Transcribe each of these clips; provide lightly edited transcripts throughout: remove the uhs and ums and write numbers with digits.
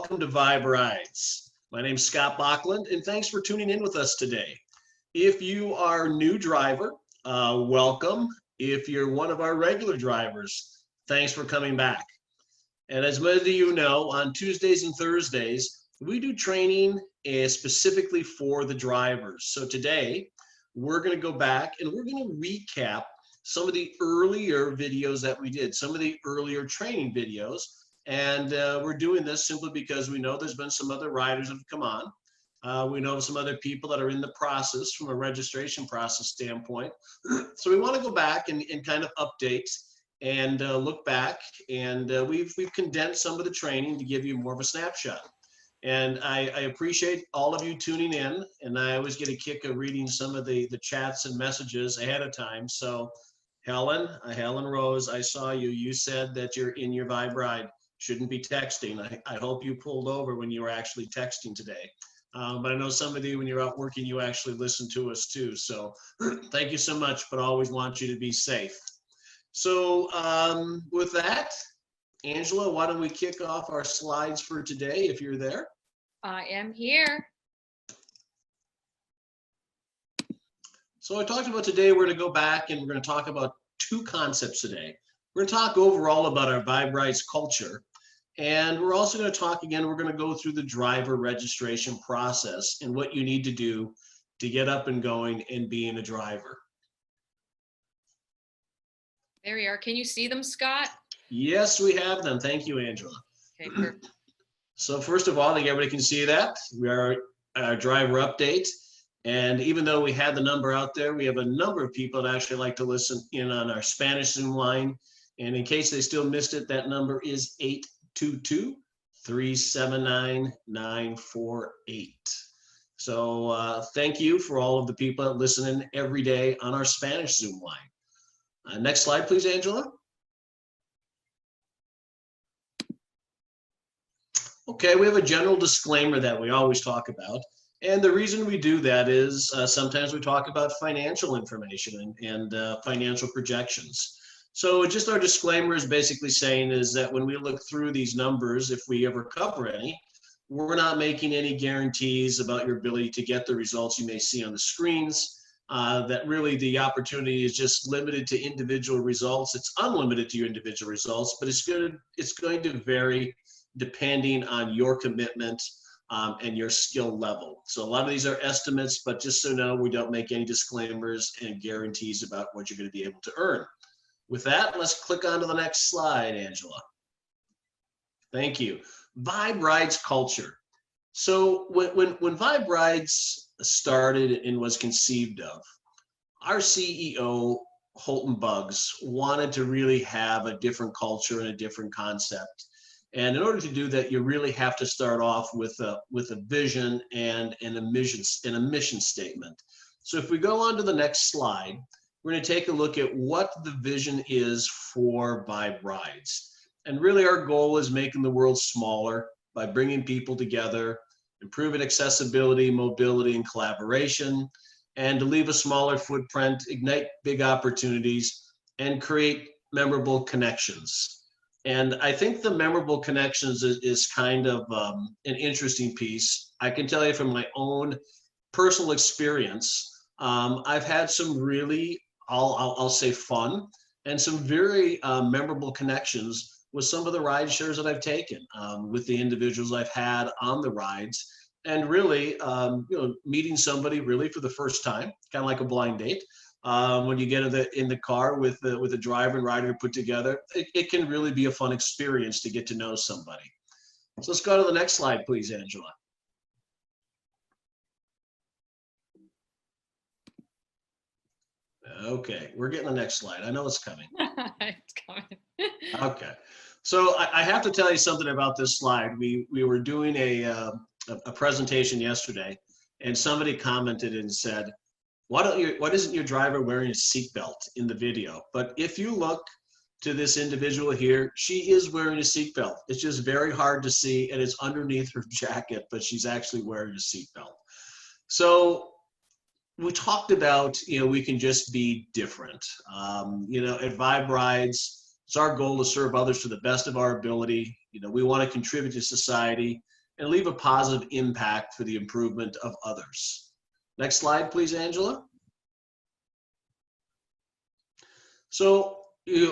welcome to Vibe Rides. My name's Scott Bachland, and thanks for tuning in with us today. If you are a new driver, welcome. If you're one of our regular drivers, thanks for coming back. And as many of you know, on Tuesdays and Thursdays, we do training specifically for the drivers. So today, we're going to go back and we're going to recap some of the earlier videos that we did, some of the earlier training videos. And we're doing this simply because we know there's been some other riders that have come on. We know some other people that are in the process from a registration process standpoint. So we want to go back and kind of update and look back. And we've condensed some of the training to give you more of a snapshot. And I appreciate all of you tuning in. And I always get a kick of reading some of the chats and messages ahead of time. So Helen Rose, I saw you. You said that you're in your Vibe Ride. Shouldn't be texting. I hope you pulled over when you were actually texting today. But I know some of you, when you're out working, you actually listen to us too. So thank you so much, but always want you to be safe. So with that, Angela, why don't we kick off our slides for today if you're there? I am here. So I talked about today, we're going to go back and we're going to talk about two concepts today. We're going to talk overall about our Vibe Rides culture. And we're also going to talk again, we're going to go through the driver registration process and what you need to do to get up and going and being a driver. There we are. Can you see them, Scott? Yes, we have them. Thank you, Angela. Okay, perfect. So first of all, I think everybody can see that. We are our driver update. And even though we had the number out there, we have a number of people that actually like to listen in on our Spanish Zoom line. And in case they still missed it, that number is 822-379-948. So thank you for all of the people that listen in every day on our Spanish Zoom line. Next slide, please, Angela. Okay, we have a general disclaimer that we always talk about. And the reason we do that is sometimes we talk about financial information and financial projections. So just our disclaimer is basically saying is that when we look through these numbers, if we ever cover any, we're not making any guarantees about your ability to get the results you may see on the screens. That really the opportunity is just limited to individual results. It's unlimited to your individual results, but it's going to vary depending on your commitment and your skill level. So a lot of these are estimates, but just so you know, we don't make any disclaimers and guarantees about what you're going to be able to earn. With that, let's click on to the next slide, Angela. Thank you. Vibe Rides culture. So when Vibe Rides started and was conceived of, our CEO, Holton Buggs, wanted to really have a different culture and a different concept. And in order to do that, you really have to start off with a vision and a mission statement. So if we go on to the next slide, we're going to take a look at what the vision is for Vibe Rides. And really our goal is making the world smaller by bringing people together, improving accessibility, mobility, and collaboration, and to leave a smaller footprint, ignite big opportunities, and create memorable connections. And I think the memorable connections is kind of an interesting piece. I can tell you from my own personal experience, I've had some really, I'll say fun, and some very memorable connections with some of the ride shares that I've taken, with the individuals I've had on the rides, and really, meeting somebody really for the first time, kind of like a blind date. When you get in the car with a driver and rider put together, it can really be a fun experience to get to know somebody. So let's go to the next slide, please, Angela. Okay, we're getting the next slide. I know it's coming. It's coming. Okay, so I have to tell you something about this slide. We were doing a presentation yesterday, and somebody commented and said, why isn't your driver wearing a seatbelt in the video? But if you look to this individual here, she is wearing a seatbelt. It's just very hard to see, and it's underneath her jacket, but she's actually wearing a seatbelt. So we talked about, we can just be different. At Vibe Rides, it's our goal to serve others to the best of our ability. We want to contribute to society, and leave a positive impact for the improvement of others. Next slide, please, Angela. So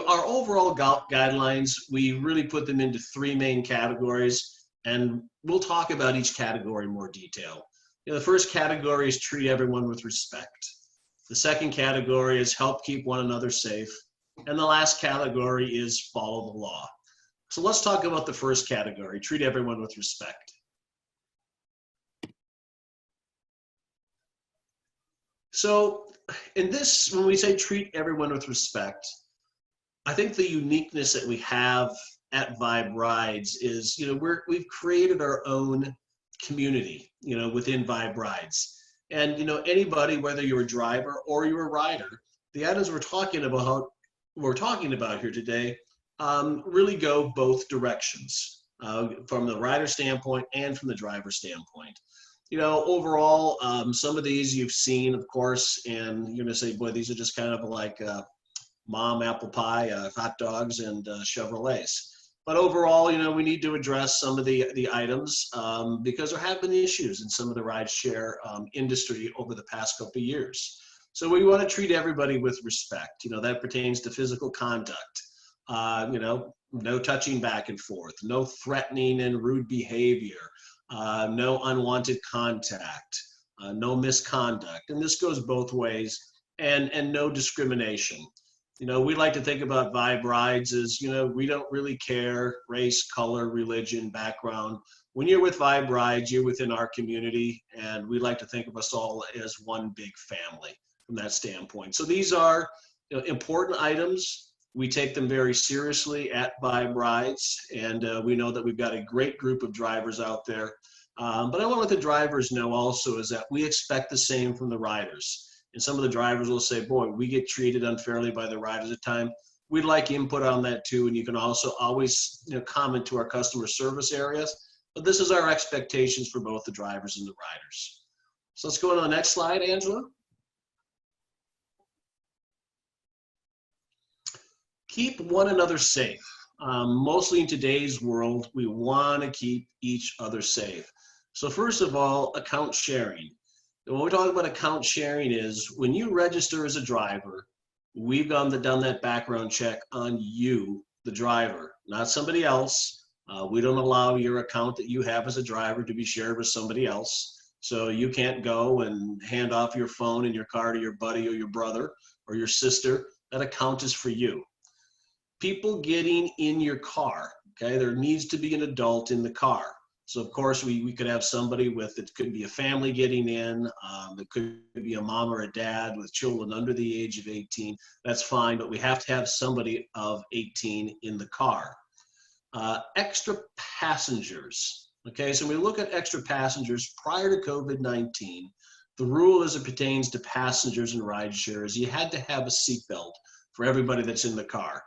our overall guidelines, we really put them into three main categories, and we'll talk about each category in more detail. The first category is treat everyone with respect. The second category is help keep one another safe. And the last category is follow the law. So let's talk about the first category, treat everyone with respect. So in this, when we say treat everyone with respect, I think the uniqueness that we have at Vibe Rides is, we've created our own community, within Vibe Rides. And, anybody, whether you're a driver or you're a rider, the items we're talking about here today really go both directions, from the rider standpoint and from the driver standpoint. Overall, some of these you've seen, of course, and you're gonna say, boy, these are just kind of like mom apple pie, hot dogs, and Chevrolets. But overall, we need to address some of the items because there have been issues in some of the rideshare industry over the past couple of years. So we want to treat everybody with respect. That pertains to physical conduct. No touching back and forth, no threatening and rude behavior, no unwanted contact, no misconduct. And this goes both ways, and no discrimination. We like to think about Vibe Rides as, we don't really care race, color, religion, background. When you're with Vibe Rides, you're within our community, and we like to think of us all as one big family from that standpoint. So these are important items. We take them very seriously at Vibe Rides, and we know that we've got a great group of drivers out there. But I want to let the drivers know also is that we expect the same from the riders. And some of the drivers will say, boy, we get treated unfairly by the riders at times. We'd like input on that too. And you can also always comment to our customer service areas. But this is our expectations for both the drivers and the riders. So let's go on to the next slide, Angela. Keep one another safe. Mostly in today's world, we want to keep each other safe. So first of all, account sharing. And when we talk about account sharing is when you register as a driver, we've done that background check on you, the driver, not somebody else. We don't allow your account that you have as a driver to be shared with somebody else. So you can't go and hand off your phone and your car to your buddy or your brother or your sister. That account is for you. People getting in your car, okay? There needs to be an adult in the car. So of course we could have somebody it could be a family getting in, it could be a mom or a dad with children under the age of 18, that's fine, but we have to have somebody of 18 in the car. Extra passengers, okay, so when we look at extra passengers prior to COVID-19, the rule as it pertains to passengers and rideshare is you had to have a seatbelt for everybody that's in the car.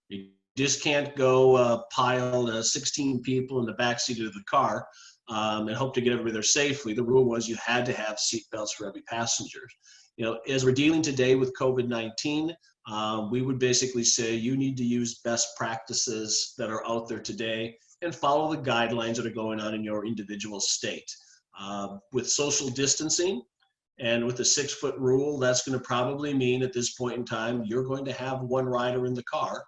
You just can't go pile 16 people in the backseat of the car and hope to get everybody there safely. The rule was you had to have seatbelts for every passenger. As we're dealing today with COVID-19, we would basically say you need to use best practices that are out there today and follow the guidelines that are going on in your individual state. With social distancing and with the 6-foot rule, that's going to probably mean at this point in time, you're going to have one rider in the car.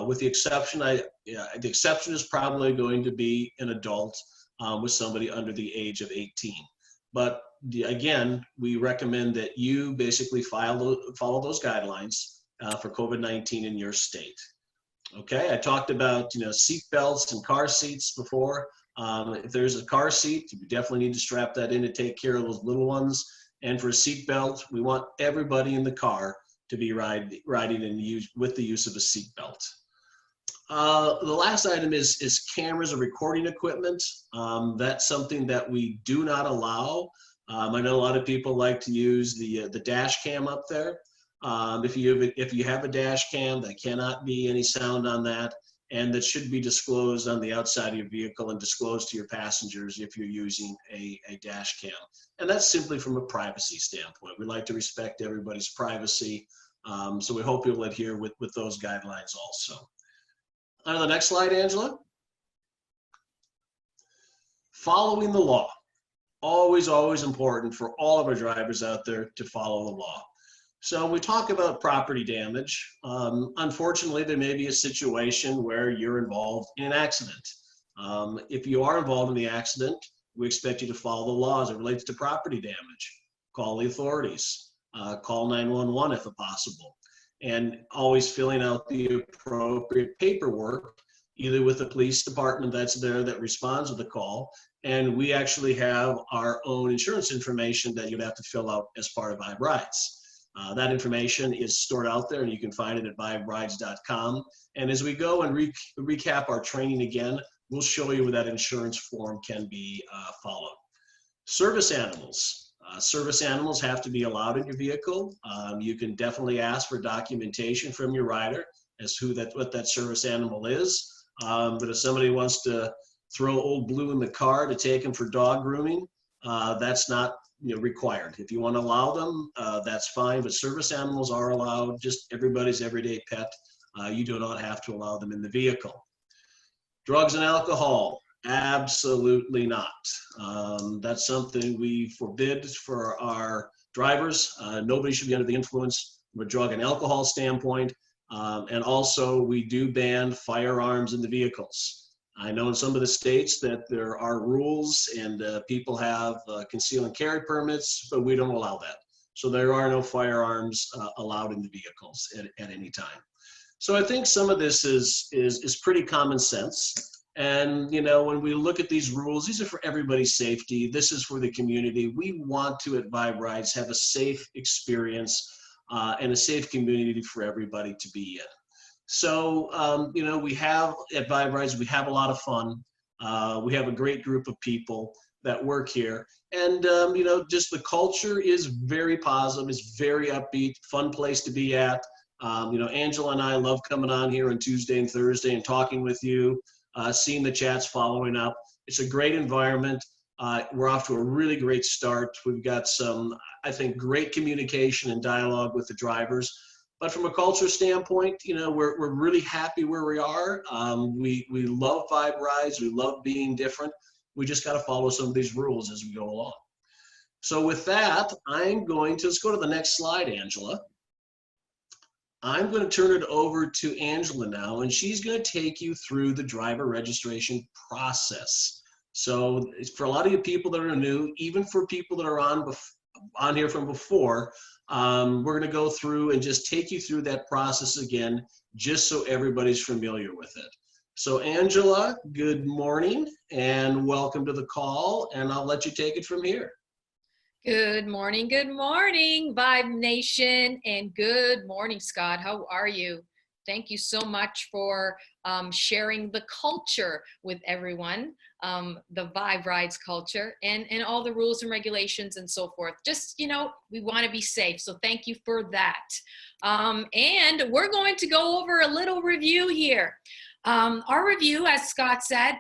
With the exception, the exception is probably going to be an adult with somebody under the age of 18. But again, we recommend that you basically follow those guidelines for COVID-19 in your state. Okay, I talked about seat belts and car seats before. If there's a car seat, you definitely need to strap that in to take care of those little ones. And for a seat belt, we want everybody in the car to be riding with the use of a seatbelt. The last item is cameras or recording equipment. That's something that we do not allow. I know a lot of people like to use the dash cam up there. If you have a dash cam, there cannot be any sound on that, and that should be disclosed on the outside of your vehicle and disclosed to your passengers if you're using a dash cam. And that's simply from a privacy standpoint. We like to respect everybody's privacy. So we hope you'll adhere with those guidelines also. On to the next slide, Angela. Following the law. Always, always important for all of our drivers out there to follow the law. So when we talk about property damage, unfortunately, there may be a situation where you're involved in an accident. If you are involved in the accident, we expect you to follow the law as it relates to property damage. Call the authorities, call 911 if possible, and always filling out the appropriate paperwork, either with the police department that's there that responds to the call, and we actually have our own insurance information that you'd have to fill out as part of Vibe Rides. That information is stored out there, and you can find it at viberides.com. And as we go and recap our training again, we'll show you where that insurance form can be followed. Service animals. Service animals have to be allowed in your vehicle. You can definitely ask for documentation from your rider as to what that service animal is. But if somebody wants to throw Old Blue in the car to take him for dog grooming, that's not required. If you want to allow them, that's fine, but service animals are allowed, just everybody's everyday pet. You do not have to allow them in the vehicle. Drugs and alcohol, absolutely not. That's something we forbid for our drivers. Nobody should be under the influence from a drug and alcohol standpoint. And also we do ban firearms in the vehicles. I know in some of the states that there are rules and people have conceal and carry permits, but we don't allow that. So there are no firearms allowed in the vehicles at any time. So I think some of this is pretty common sense. And when we look at these rules, these are for everybody's safety. This is for the community. We want to at Vibe Rides have a safe experience and a safe community for everybody to be in. So, we have at Vibe Rides, we have a lot of fun. We have a great group of people that work here. And, just the culture is very positive, it's very upbeat, fun place to be at. Angela and I love coming on here on Tuesday and Thursday and talking with you, seeing the chats following up. It's a great environment. We're off to a really great start. We've got some, I think, great communication and dialogue with the drivers. But from a culture standpoint, we're really happy where we are. We love Vibe Rides. We love being different. We just got to follow some of these rules as we go along. So with that, let's go to the next slide, Angela. I'm going to turn it over to Angela now, and she's going to take you through the driver registration process. So for a lot of you people that are new, even for people that are on here from before, we're going to go through and just take you through that process again, just so everybody's familiar with it. So Angela, good morning and welcome to the call, and I'll let you take it from here. Good morning, Vibe Nation, and good morning, Scott. How are you? Thank you so much for sharing the culture with everyone, the Vibe Rides culture, and all the rules and regulations and so forth. Just, we want to be safe, so thank you for that. And we're going to go over a little review here. Our review, as Scott said,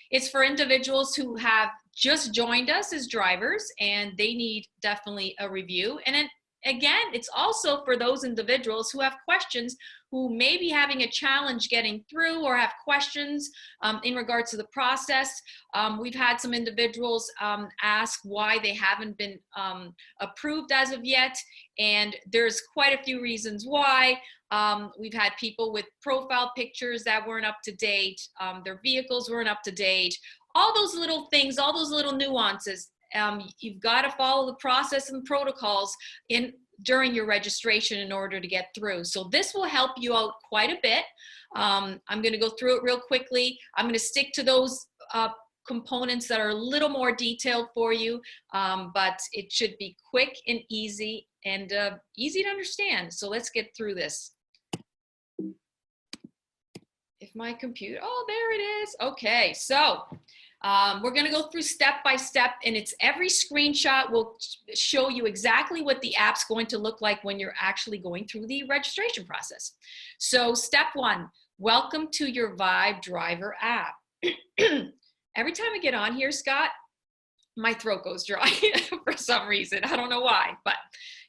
is for individuals who have just joined us as drivers, and they need definitely a review. And then again, it's also for those individuals who have questions, who may be having a challenge getting through or have questions in regards to the process. We've had some individuals ask why they haven't been approved as of yet, and there's quite a few reasons why. We've had people with profile pictures that weren't up to date, their vehicles weren't up to date, all those little things, all those little nuances. You've got to follow the process and protocols during your registration in order to get through. So this will help you out quite a bit. I'm going to go through it real quickly. I'm going to stick to those components that are a little more detailed for you, but it should be quick and easy to understand. So let's get through this. If my computer, oh, there it is. Okay, so we're going to go through step by step, and it's every screenshot will show you exactly what the app's going to look like when you're actually going through the registration process. So step one, welcome to your Vibe Driver app. Every time I get on here, Scott, my throat goes dry for some reason. I don't know why, but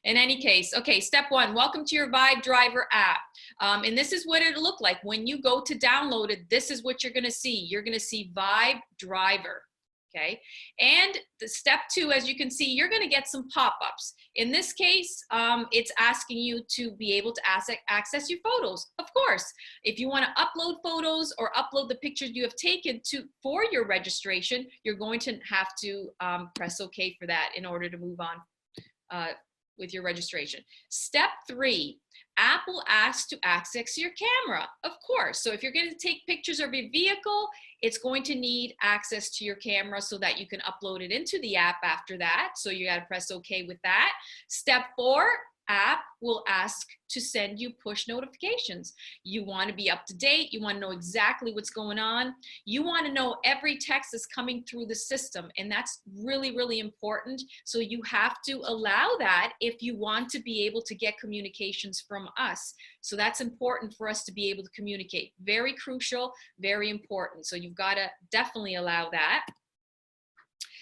in any case, okay, step one, welcome to your Vibe Driver app. And this is what it'll look like. When you go to download it, this is what you're gonna see. You're gonna see Vibe Driver. Okay, and the step 2, as you can see, you're going to get some pop-ups. In this case, it's asking you to be able to access your photos. Of course, if you want to upload photos or upload the pictures you have taken for your registration, you're going to have to press OK for that in order to move on with your registration. Step 3, app will ask to access your camera, of course. So if you're going to take pictures of your vehicle, it's going to need access to your camera so that you can upload it into the app after that. So you got to press OK with that. Step 4, app will ask to send you push notifications. You want to be up to date. You want to know exactly what's going on. You want to know every text that's coming through the system. And that's really, really important. So you have to allow that if you want to be able to get communications from us. So that's important for us to be able to communicate. Very crucial, very important. So you've got to definitely allow that.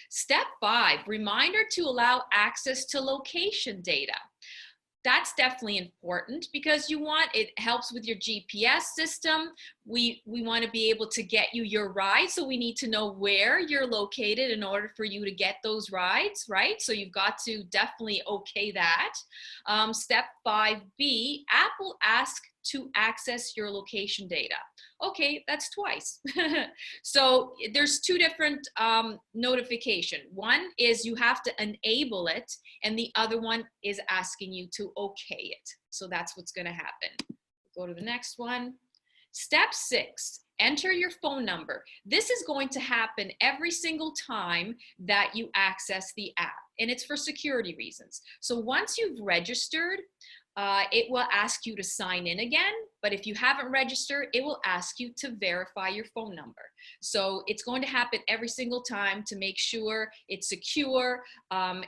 Step 5, reminder to allow access to location data. That's definitely important because it helps with your GPS system. We want to be able to get you your ride. So we need to know where you're located in order for you to get those rides, right? So you've got to definitely okay that. Step 5B, app will ask to access your location data. Okay, that's twice. So there's 2 different notification. One is you have to enable it, and the other one is asking you to okay it. So that's what's going to happen. Go to the next one. Step 6, enter your phone number. This is going to happen every single time that you access the app, and it's for security reasons. So once you've registered, it will ask you to sign in again, but if you haven't registered, it will ask you to verify your phone number. So it's going to happen every single time to make sure it's secure, and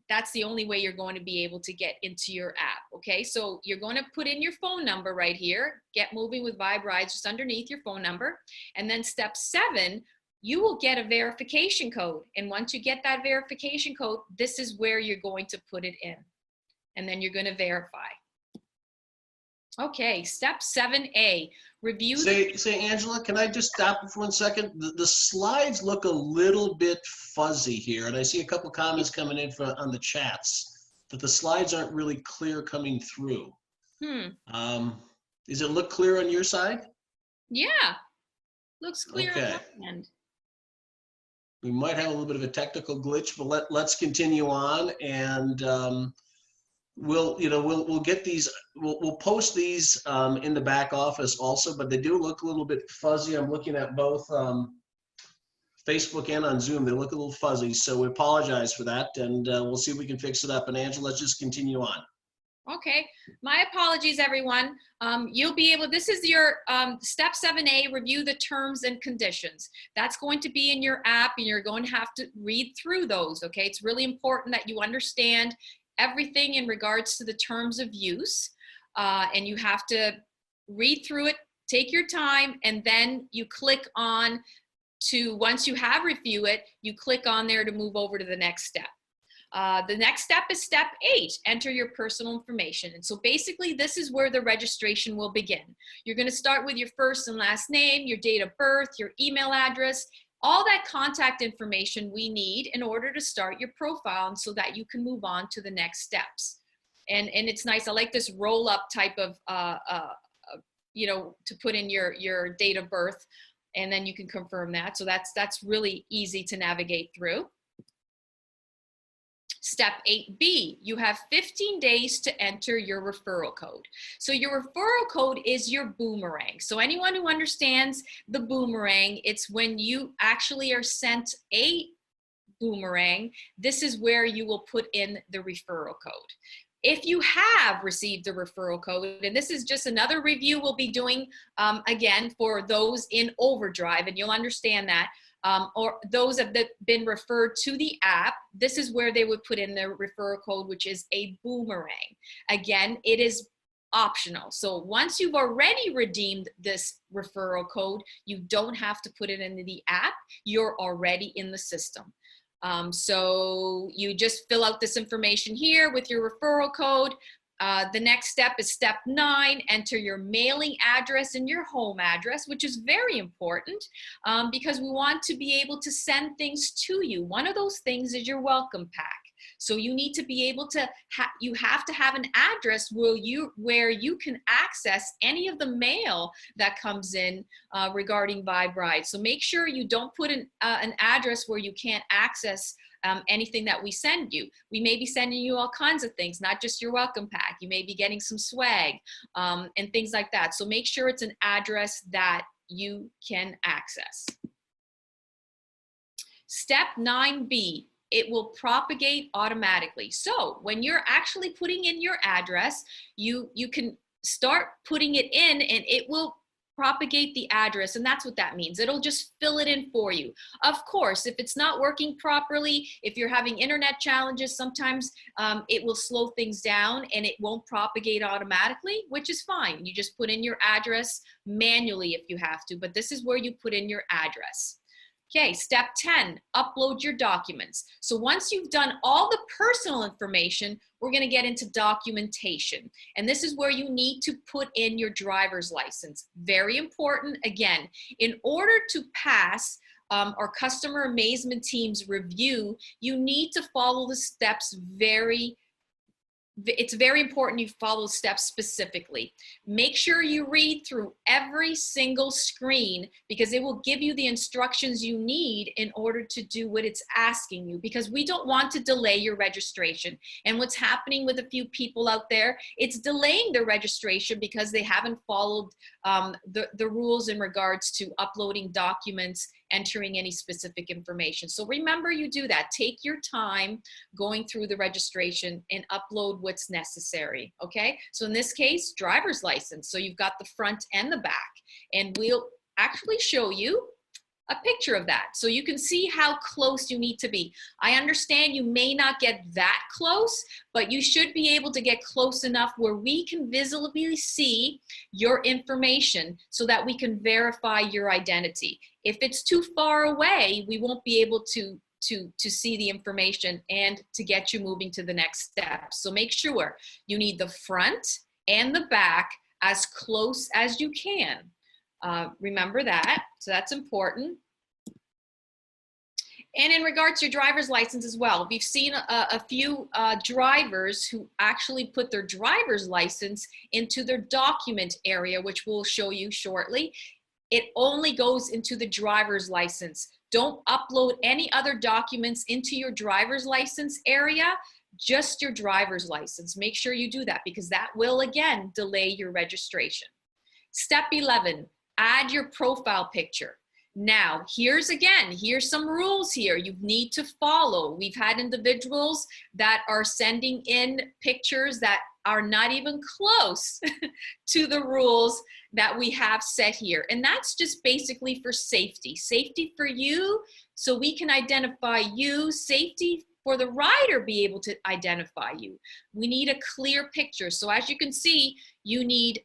that's the only way you're going to be able to get into your app, okay? So you're going to put in your phone number right here, Get Moving with Vibe Rides just underneath your phone number, and then step 7, you will get a verification code, and once you get that verification code, this is where you're going to put it in. And then you're going to verify. Okay, step 7A, review. Say, Angela, can I just stop for 1 second? The slides look a little bit fuzzy here, and I see a couple comments coming in on the chats that the slides aren't really clear coming through. Does it look clear on your side? Yeah, looks clear okay. on my end. We might have a little bit of a technical glitch, but let's continue on, and we'll get these. We'll post these in the back office also, but they do look a little bit fuzzy. I'm looking at both Facebook and on Zoom. They look a little fuzzy, so we apologize for that, and we'll see if we can fix it up. And Angela, let's just continue on. Okay, my apologies, everyone. You'll be able, this is your step 7A, review the terms and conditions. That's going to be in your app, and you're going to have to read through those, okay? It's really important that you understand everything in regards to the terms of use, and you have to read through it, take your time, and then you click on to, once you have reviewed it, you click on there to move over to the next step. The next step is step 8, enter your personal information. And so basically this is where the registration will begin. You're going to start with your first and last name, your date of birth, your email address, all that contact information we need in order to start your profile, and so that you can move on to the next steps. And it's nice. I like this roll up type of, to put in your date of birth, and then you can confirm that. So that's really easy to navigate through. Step 8B, you have 15 days to enter your referral code. So your referral code is your boomerang. So anyone who understands the boomerang, it's when you actually are sent a boomerang, this is where you will put in the referral code. If you have received the referral code, and this is just another review we'll be doing again for those in Overdrive, and you'll understand that, or those have been referred to the app, this is where they would put in their referral code, which is a boomerang. Again, it is optional. So once you've already redeemed this referral code, you don't have to put it into the app. You're already in the system. So you just fill out this information here with your referral code, The next step is step 9, enter your mailing address and your home address, which is very important because we want to be able to send things to you. One of those things is your welcome pack. So you need to be able to, you have to have an address where you can access any of the mail that comes in regarding Vibe Ride. So make sure you don't put an address where you can't access anything that we send you. We may be sending you all kinds of things, not just your welcome pack. You may be getting some swag and things like that. So make sure it's an address that you can access. Step 9B, it will propagate automatically. So when you're actually putting in your address, you can start putting it in and it will propagate the address, and that's what that means. It'll just fill it in for you. Of course, if it's not working properly, if you're having internet challenges, sometimes it will slow things down and it won't propagate automatically, which is fine. You just put in your address manually if you have to, but this is where you put in your address. Okay, step 10, upload your documents. So once you've done all the personal information, we're gonna get into documentation. And this is where you need to put in your driver's license. Very important, again, in order to pass our customer amazement team's review, you need to follow the steps it's very important you follow steps specifically. Make sure you read through every single screen because it will give you the instructions you need in order to do what it's asking you, because we don't want to delay your registration. And what's happening with a few people out there, it's delaying their registration because they haven't followed the rules in regards to uploading documents, entering any specific information. So remember, you do that. Take your time going through the registration and upload what's necessary, okay? So in this case, driver's license. So you've got the front and the back, and we'll actually show you a picture of that so you can see how close you need to be. I understand you may not get that close, but you should be able to get close enough where we can visibly see your information so that we can verify your identity. If it's too far away, we won't be able to see the information and to get you moving to the next step. So make sure you need the front and the back as close as you can. Remember that, so that's important. And in regards to your driver's license as well, we've seen a few drivers who actually put their driver's license into their document area, which we'll show you shortly. It only goes into the driver's license. Don't upload any other documents into your driver's license area, just your driver's license. Make sure you do that because that will, again, delay your registration. Step 11, add your profile picture. Now, here's some rules here you need to follow. We've had individuals that are sending in pictures that are not even close to the rules that we have set here. And that's just basically for safety. Safety for you, so we can identify you. Safety for the rider, be able to identify you. We need a clear picture. So as you can see, you need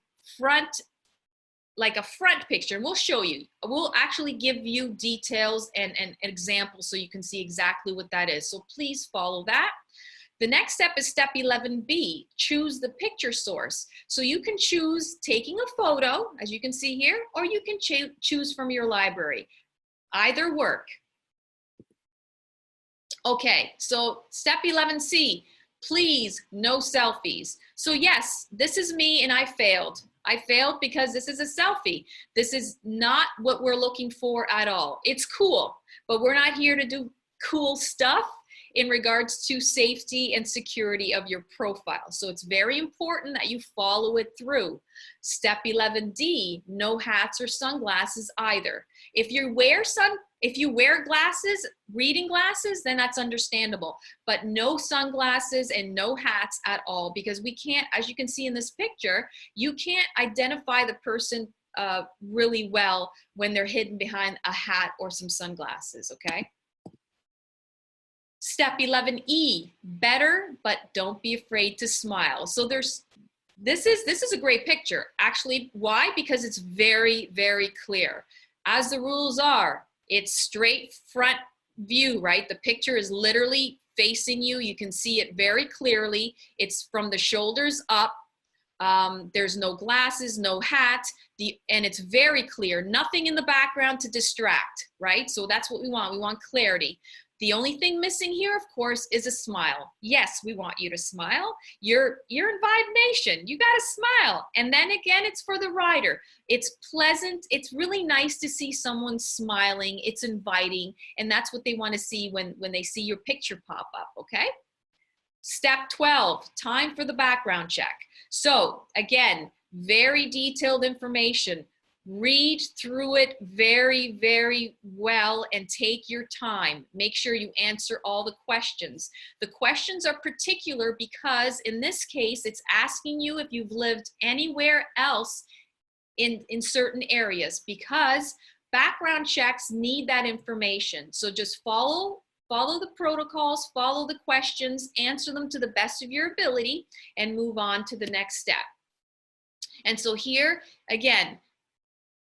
like a front picture, and we'll show you. We'll actually give you details and examples so you can see exactly what that is. So please follow that. The next step is step 11B, choose the picture source. So you can choose taking a photo, as you can see here, or you can choose from your library. Either work. Okay, so step 11C, please, no selfies. So yes, this is me and I failed. I failed because this is a selfie. This is not what we're looking for at all. It's cool, but we're not here to do cool stuff in regards to safety and security of your profile. So it's very important that you follow it through. Step 11D, no hats or sunglasses either. If you wear glasses, reading glasses, then that's understandable, but no sunglasses and no hats at all, because we can't, as you can see in this picture, you can't identify the person really well when they're hidden behind a hat or some sunglasses, okay? Step 11E, better, but don't be afraid to smile. So this is a great picture. Actually, why? Because it's very, very clear. As the rules are, it's straight front view, right? The picture is literally facing you. You can see it very clearly. It's from the shoulders up. There's no glasses, no hat, and it's very clear. Nothing in the background to distract, right? So that's what we want. We want clarity. The only thing missing here, of course, is a smile. Yes, we want you to smile. You're in Vibe Nation. You got to smile. And then again, it's for the rider. It's pleasant. It's really nice to see someone smiling. It's inviting. And that's what they want to see when they see your picture pop up, okay? Step 12, time for the background check. So again, very detailed information. Read through it very, very well and take your time. Make sure you answer all the questions. The questions are particular because in this case, it's asking you if you've lived anywhere else in certain areas, because background checks need that information. So just follow the protocols, follow the questions, answer them to the best of your ability, and move on to the next step. And so here, again,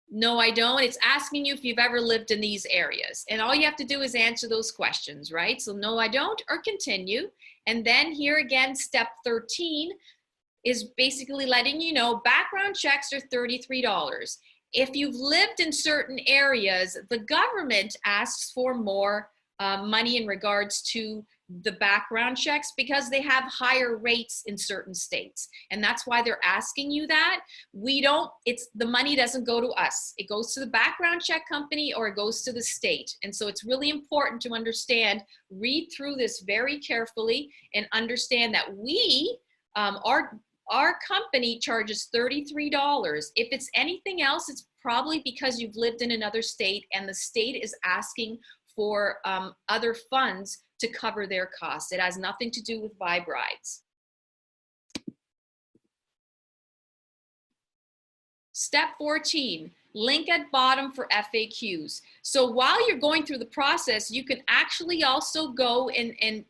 no, I don't. It's asking you if you've ever lived in these areas. And all you have to do is answer those questions, right? So no, I don't, or continue. And then here again, step 13 is basically letting you know background checks are $33. If you've lived in certain areas, the government asks for more money in regards to the background checks because they have higher rates in certain states. And that's why they're asking you that. The money doesn't go to us. It goes to the background check company or it goes to the state. And so it's really important to understand, read through this very carefully and understand that our company charges $33. If it's anything else, it's probably because you've lived in another state and the state is asking for other funds to cover their costs. It has nothing to do with Vibe Rides. Step 14, link at bottom for FAQs. So while you're going through the process, you can actually also go and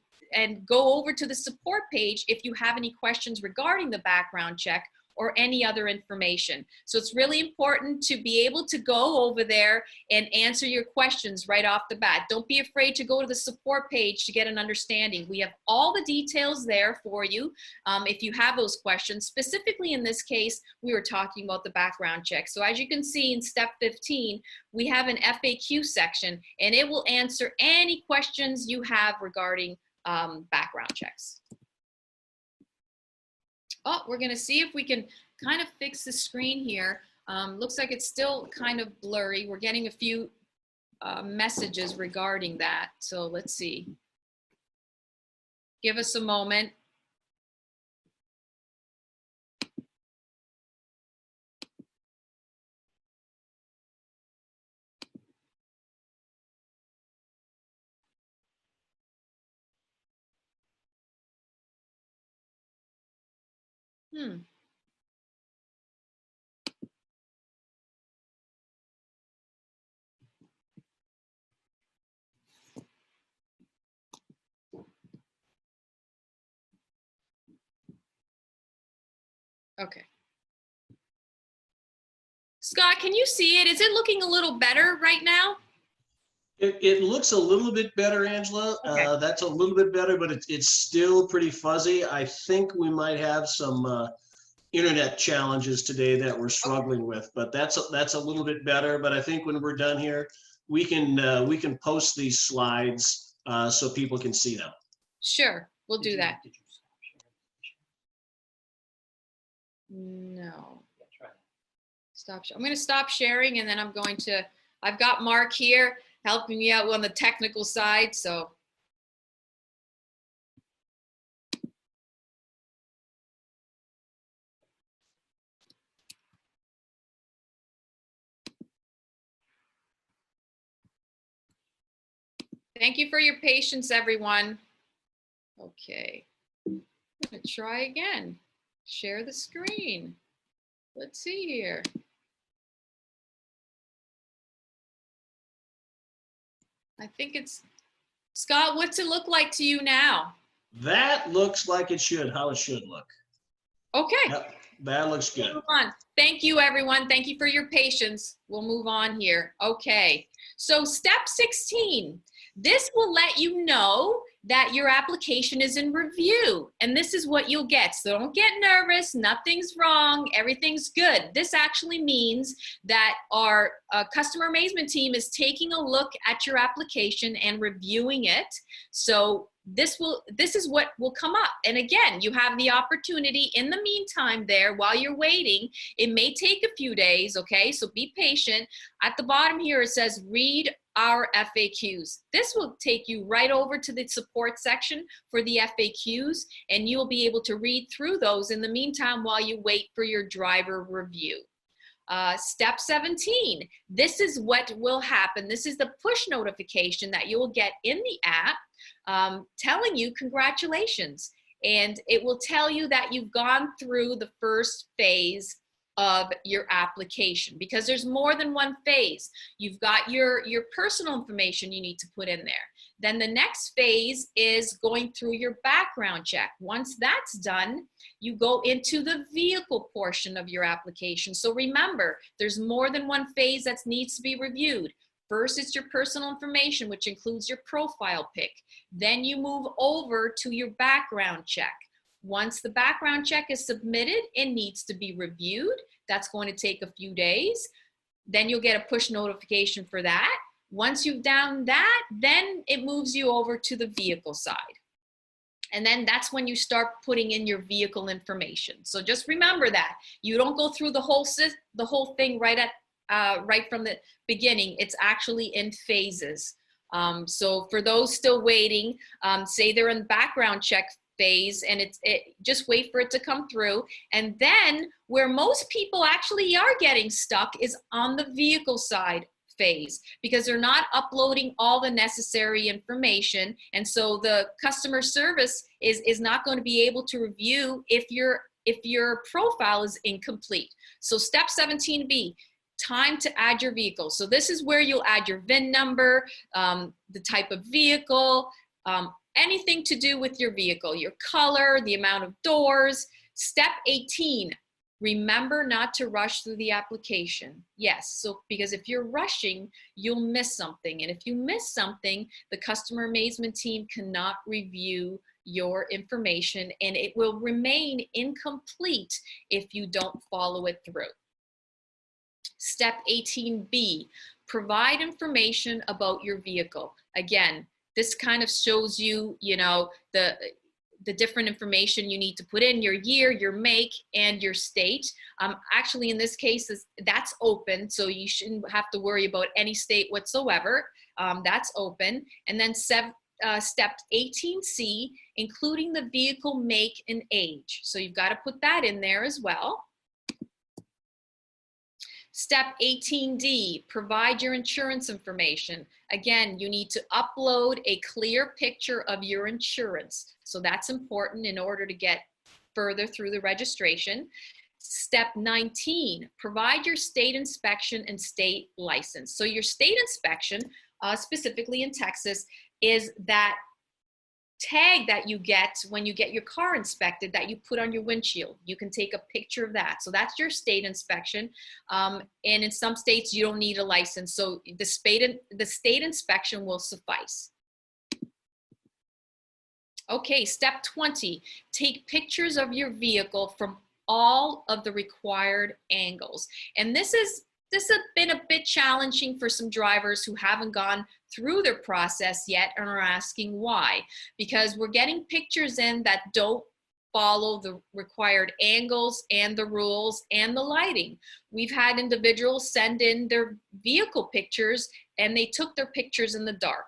go over to the support page if you have any questions regarding the background check or any other information. So it's really important to be able to go over there and answer your questions right off the bat. Don't be afraid to go to the support page to get an understanding. We have all the details there for you if you have those questions. Specifically in this case, we were talking about the background check. So as you can see in step 15, we have an FAQ section and it will answer any questions you have regarding background checks. Oh, we're gonna see if we can kind of fix the screen here. Looks like it's still kind of blurry. We're getting a few messages regarding that. So let's see. Give us a moment. Okay. Scott, can you see it? Is it looking a little better right now? It looks a little bit better, Angela. Okay. That's a little bit better, but it's still pretty fuzzy. I think we might have some internet challenges today that we're struggling with, but that's a little bit better. But I think when we're done here, we can post these slides so people can see them. Sure, we'll do that. No. Stop. I'm going to stop sharing and then I'm going to, I've got Mark here helping me out on the technical side, so. Thank you for your patience, everyone. Okay, I'm gonna try again. Share the screen. Let's see here. I think it's, Scott, what's it look like to you now? That looks like it should, how it should look. Okay. Yep, that looks good. Move on. Thank you, everyone. Thank you for your patience. We'll move on here. Okay. So step 16, this will let you know that your application is in review. And this is what you'll get. So don't get nervous, nothing's wrong, everything's good. This actually means that our customer amazement team is taking a look at your application and reviewing it. So this is what will come up. And again, you have the opportunity in the meantime there while you're waiting. It may take a few days, okay? So be patient. At the bottom here, it says read our FAQs. This will take you right over to the support section for the FAQs, and you'll be able to read through those in the meantime while you wait for your driver review. Step 17, this is what will happen. This is the push notification that you will get in the app telling you congratulations. And it will tell you that you've gone through the first phase of your application, because there's more than one phase. You've got your personal information you need to put in there. Then the next phase is going through your background check. Once that's done, you go into the vehicle portion of your application. So remember, there's more than one phase that needs to be reviewed. First, it's your personal information, which includes your profile pic. Then you move over to your background check. Once the background check is submitted, it needs to be reviewed. That's going to take a few days. Then you'll get a push notification for that. Once you've done that, then it moves you over to the vehicle side. And then that's when you start putting in your vehicle information. So just remember that. You don't go through the whole thing right from the beginning. It's actually in phases. So for those still waiting, say they're in background check phase, and just wait for it to come through. And then where most people actually are getting stuck is on the vehicle side phase, because they're not uploading all the necessary information. And so the customer service is not going to be able to review if your profile is incomplete. So step 17B, time to add your vehicle. So this is where you'll add your VIN number, the type of vehicle, anything to do with your vehicle, your color, the amount of doors. Step 18, remember not to rush through the application. Yes, so because if you're rushing, you'll miss something. And if you miss something, the customer amazement team cannot review your information, and it will remain incomplete if you don't follow it through. Step 18B, provide information about your vehicle. Again, this kind of shows you, the different information you need to put in: your year, your make, and your state. Actually, in this case, that's open, so you shouldn't have to worry about any state whatsoever. That's open. And then step 18C, including the vehicle make and age. So you've got to put that in there as well. Step 18D, provide your insurance information. Again, you need to upload a clear picture of your insurance. So that's important in order to get further through the registration. Step 19, provide your state inspection and state license. So your state inspection, specifically in Texas, is that tag that you get when you get your car inspected that you put on your windshield. You can take a picture of that. So that's your state inspection. And in some states, you don't need a license. So the state inspection will suffice. Okay, step 20, take pictures of your vehicle from all of the required angles. And this has been a bit challenging for some drivers who haven't gone through their process yet and are asking why. Because we're getting pictures in that don't follow the required angles and the rules and the lighting. We've had individuals send in their vehicle pictures and they took their pictures in the dark.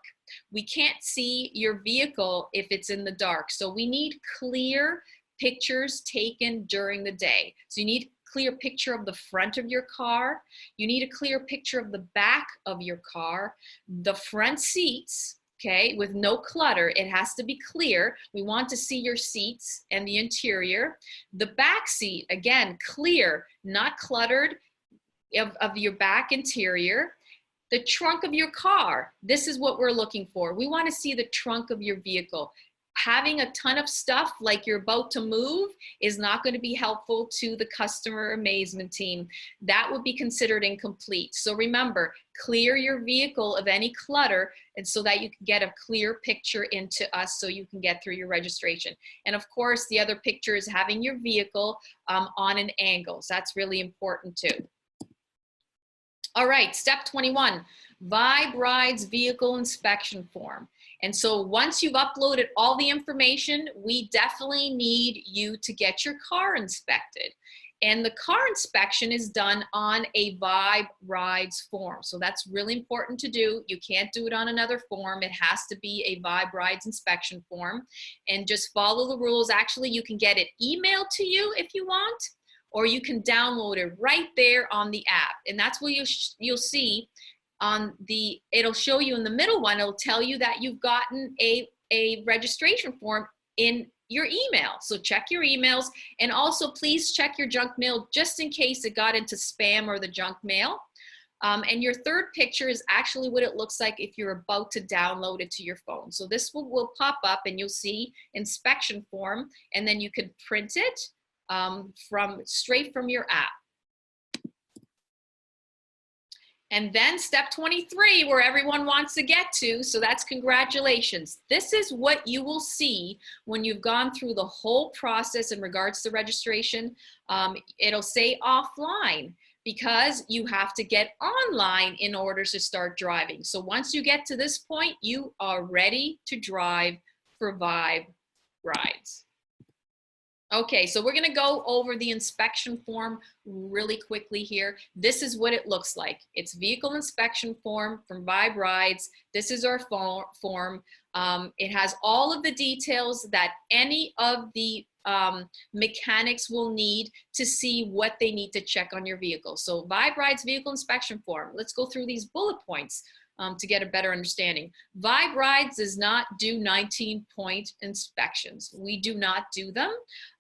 We can't see your vehicle if it's in the dark. So we need clear pictures taken during the day. So you need clear picture of the front of your car. You need a clear picture of the back of your car, the front seats, okay, with no clutter. It has to be clear. We want to see your seats and the interior. The back seat, again, clear, not cluttered, of your back interior. The trunk of your car, this is what we're looking for. We want to see the trunk of your vehicle. having a ton of stuff like you're about to move is not going to be helpful to the customer amazement team. That would be considered incomplete. So remember, clear your vehicle of any clutter, and so that you can get a clear picture into us so you can get through your registration. And of course, the other picture is having your vehicle on an angle. So that's really important too. All right, step 21, Vibe Rides vehicle inspection form. And so once you've uploaded all the information, we definitely need you to get your car inspected. And the car inspection is done on a Vibe Rides form. So that's really important to do. You can't do it on another form. It has to be a Vibe Rides inspection form. And just follow the rules. Actually, you can get it emailed to you if you want, or you can download it right there on the app. And that's what you'll see on the, it'll show you in the middle one, it'll tell you that you've gotten a registration form in your email. So check your emails, and also please check your junk mail just in case it got into spam or the junk mail. And your third picture is actually what it looks like if you're about to download it to your phone. So this will pop up and you'll see inspection form, and then you can print it straight from your app. And then step 23, where everyone wants to get to, so that's congratulations. This is what you will see when you've gone through the whole process in regards to registration. It'll say offline, because you have to get online in order to start driving. So once you get to this point, you are ready to drive for Vibe Rides. Okay, so we're gonna go over the inspection form really quickly here. This is what it looks like. It's vehicle inspection form from Vibe Rides. This is our form. It has all of the details that any of the mechanics will need to see what they need to check on your vehicle. So Vibe Rides vehicle inspection form. Let's go through these bullet points to get a better understanding. Vibe Rides does not do 19-point inspections. We do not do them.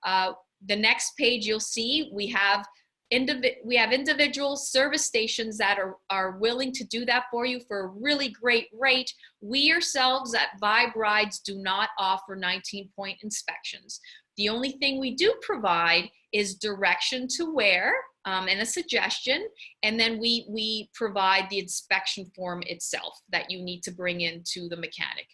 The next page you'll see we have individual service stations that are willing to do that for you for a really great rate. We ourselves at Vibe Rides do not offer 19-point inspections. The only thing we do provide is direction to where and a suggestion, and then we provide the inspection form itself that you need to bring in to the mechanic.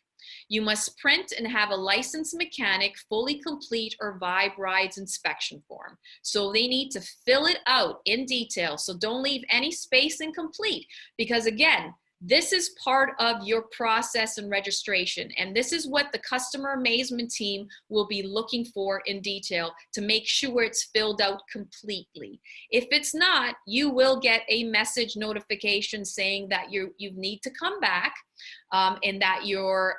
You must print and have a licensed mechanic fully complete or Vibe Rides inspection form. So they need to fill it out in detail. So don't leave any space incomplete, because again, this is part of your process and registration. And this is what the customer amazement team will be looking for in detail to make sure it's filled out completely. If it's not, you will get a message notification saying that you need to come back and that your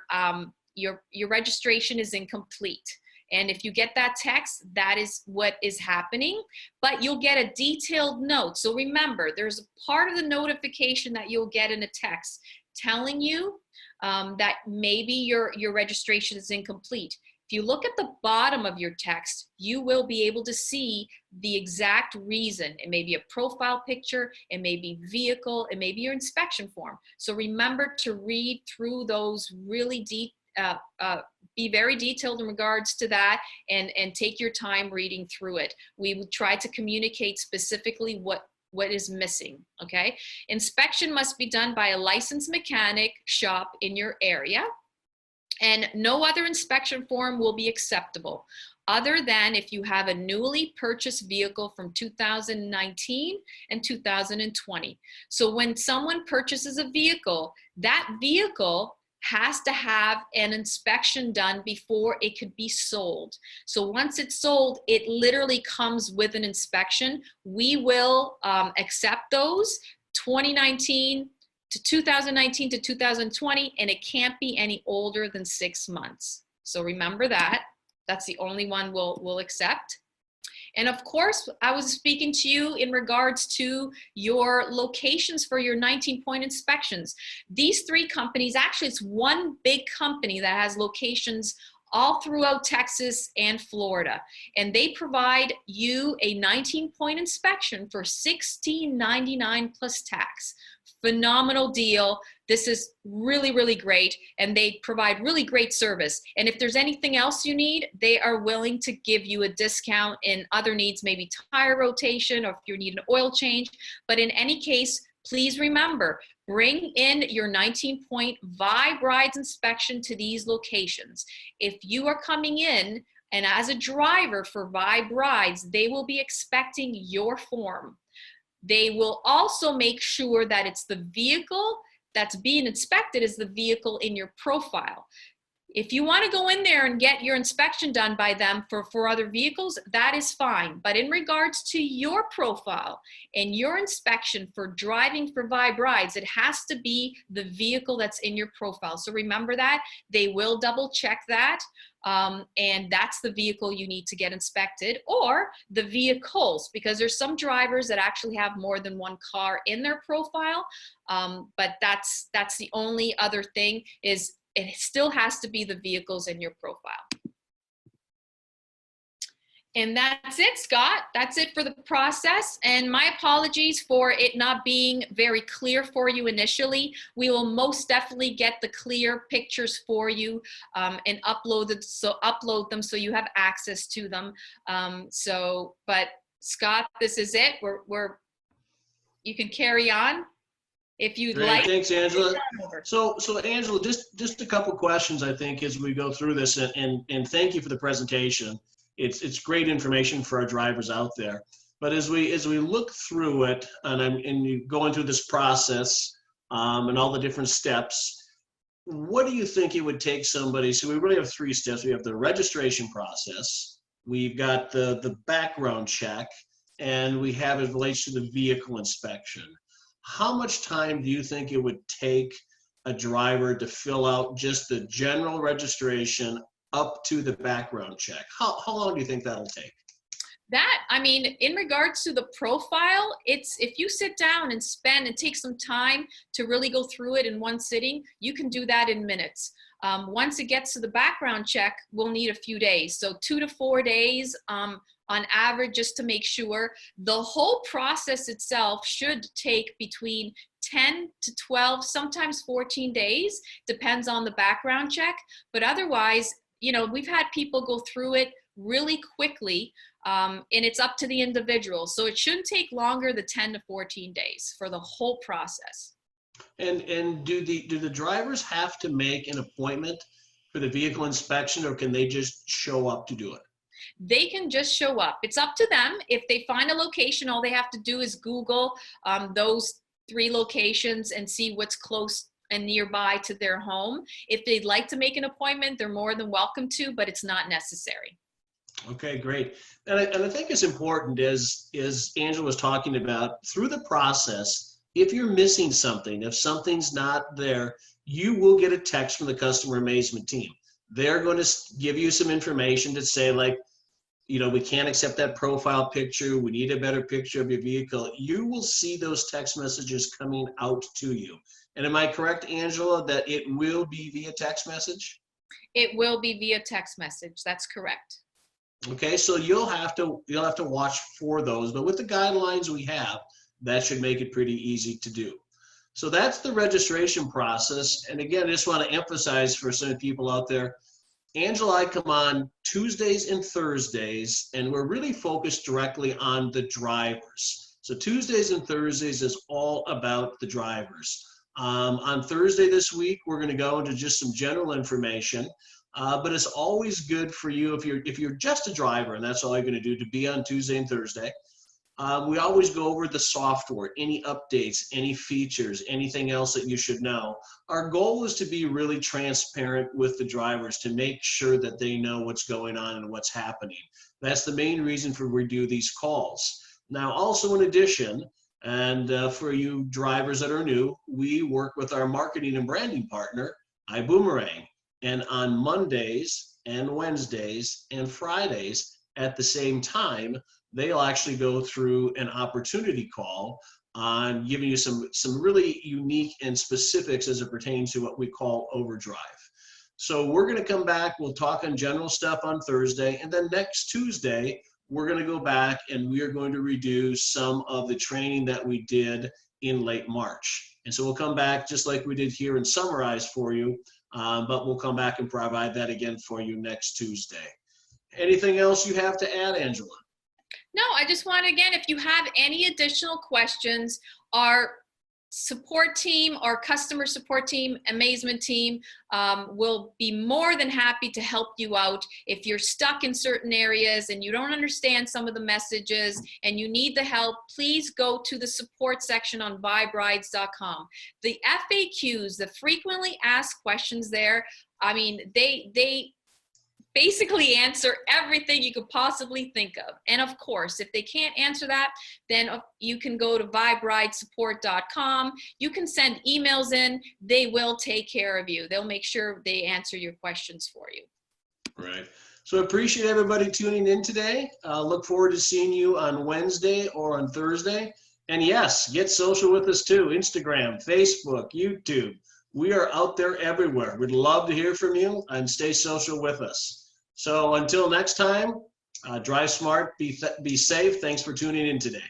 registration is incomplete. And if you get that text, that is what is happening, but you'll get a detailed note. So remember, there's a part of the notification that you'll get in a text telling you that maybe your registration is incomplete. If you look at the bottom of your text, you will be able to see the exact reason. It may be a profile picture, it may be vehicle, it may be your inspection form. So remember to read through those really deep, be very detailed in regards to that, and take your time reading through it. We will try to communicate specifically what is missing, okay? Inspection must be done by a licensed mechanic shop in your area, and no other inspection form will be acceptable other than if you have a newly purchased vehicle from 2019 and 2020. So when someone purchases a vehicle, that vehicle has to have an inspection done before it could be sold. So once it's sold, it literally comes with an inspection. We will accept those 2019 to 2019 to 2020, and it can't be any older than 6 months. So remember that. That's the only one we'll accept. And of course, I was speaking to you in regards to your locations for your 19-point inspections. These 3 companies, actually it's one big company that has locations all throughout Texas and Florida. And they provide you a 19-point inspection for $16.99 plus tax. Phenomenal deal. This is really, really great, and they provide really great service. And if there's anything else you need, they are willing to give you a discount in other needs, maybe tire rotation, or if you need an oil change. But in any case, please remember, bring in your 19-point Vibe Rides inspection to these locations. If you are coming in and as a driver for Vibe Rides, they will be expecting your form. They will also make sure that it's the vehicle that's being inspected is the vehicle in your profile. If you want to go in there and get your inspection done by them for other vehicles, that is fine. But in regards to your profile and your inspection for driving for Vibe Rides, it has to be the vehicle that's in your profile. So remember that. They will double check that. And that's the vehicle you need to get inspected, or the vehicles, because there's some drivers that actually have more than one car in their profile. But that's the only other thing, is it still has to be the vehicles in your profile. And that's it, Scott. That's it for the process. And my apologies for it not being very clear for you initially. We will most definitely get the clear pictures for you and upload them so you have access to them. But Scott, this is it. You can carry on if you'd Great, like. thanks, Angela. So Angela, just a couple questions, I think, as we go through this, and thank you for the presentation. It's great information for our drivers out there. But as we look through it, and you going through this process and all the different steps, what do you think it would take somebody? So we really have 3 steps. We have the registration process, we've got the background check, and we have it relates to the vehicle inspection. How much time do you think it would take a driver to fill out just the general registration up to the background check? How long do you think that'll take? That, I mean, in regards to the profile, it's, if you sit down and take some time to really go through it in one sitting, you can do that in minutes. Once it gets to the background check, we'll need a few days. So 2 to 4 days on average, just to make sure. The whole process itself should take between 10 to 12, sometimes 14 days, depends on the background check. But otherwise, you know, we've had people go through it really quickly, and it's up to the individual. So it shouldn't take longer than 10 to 14 days for the whole process. And do the drivers have to make an appointment for the vehicle inspection, or can they just show up to do it? They can just show up. It's up to them. If they find a location, all they have to do is Google those 3 locations and see what's close and nearby to their home. If they'd like to make an appointment, they're more than welcome to, but it's not necessary. Okay, great. And I think it's important, as Angela was talking about, through the process, if you're missing something, if something's not there, you will get a text from the customer amazement team. They're going to give you some information to say, like, you know, we can't accept that profile picture. We need a better picture of your vehicle. You will see those text messages coming out to you. And am I correct, Angela, that it will be via text message? It will be via text message. That's correct. Okay, so you'll have to watch for those, but with the guidelines we have, that should make it pretty easy to do. So that's the registration process. And again, I just want to emphasize for some people out there, Angela and I come on Tuesdays and Thursdays, and we're really focused directly on the drivers. So Tuesdays and Thursdays is all about the drivers. On Thursday this week, we're going to go into just some general information, but it's always good for you if you're just a driver, and that's all you're going to do, to be on Tuesday and Thursday. We always go over the software, any updates, any features, anything else that you should know. Our goal is to be really transparent with the drivers, to make sure that they know what's going on and what's happening. That's the main reason for we do these calls. Now, also in addition, and for you drivers that are new, we work with our marketing and branding partner, iBoomerang. And on Mondays and Wednesdays and Fridays at the same time, they'll actually go through an opportunity call on giving you some really unique and specifics as it pertains to what we call overdrive. So we're going to come back, we'll talk on general stuff on Thursday, and then next Tuesday, we're going to go back and we are going to redo some of the training that we did in late March. And so we'll come back just like we did here and summarize for you, but we'll come back and provide that again for you next Tuesday. Anything else you have to add, Angela? No, I just want, again, if you have any additional questions, our support team, our customer support team, amazement team will be more than happy to help you out. If you're stuck in certain areas and you don't understand some of the messages and you need the help, please go to the support section on viberides.com. The FAQs, the frequently asked questions there, I mean, they basically answer everything you could possibly think of. And of course, if they can't answer that, then you can go to viberidesupport.com. You can send emails in. They will take care of you. They'll make sure they answer your questions for you. Right. So appreciate everybody tuning in today. Look forward to seeing you on Wednesday or on Thursday. And yes, get social with us too. Instagram, Facebook, YouTube. We are out there everywhere. We'd love to hear from you and stay social with us. So until next time, drive smart, be safe. Thanks for tuning in today.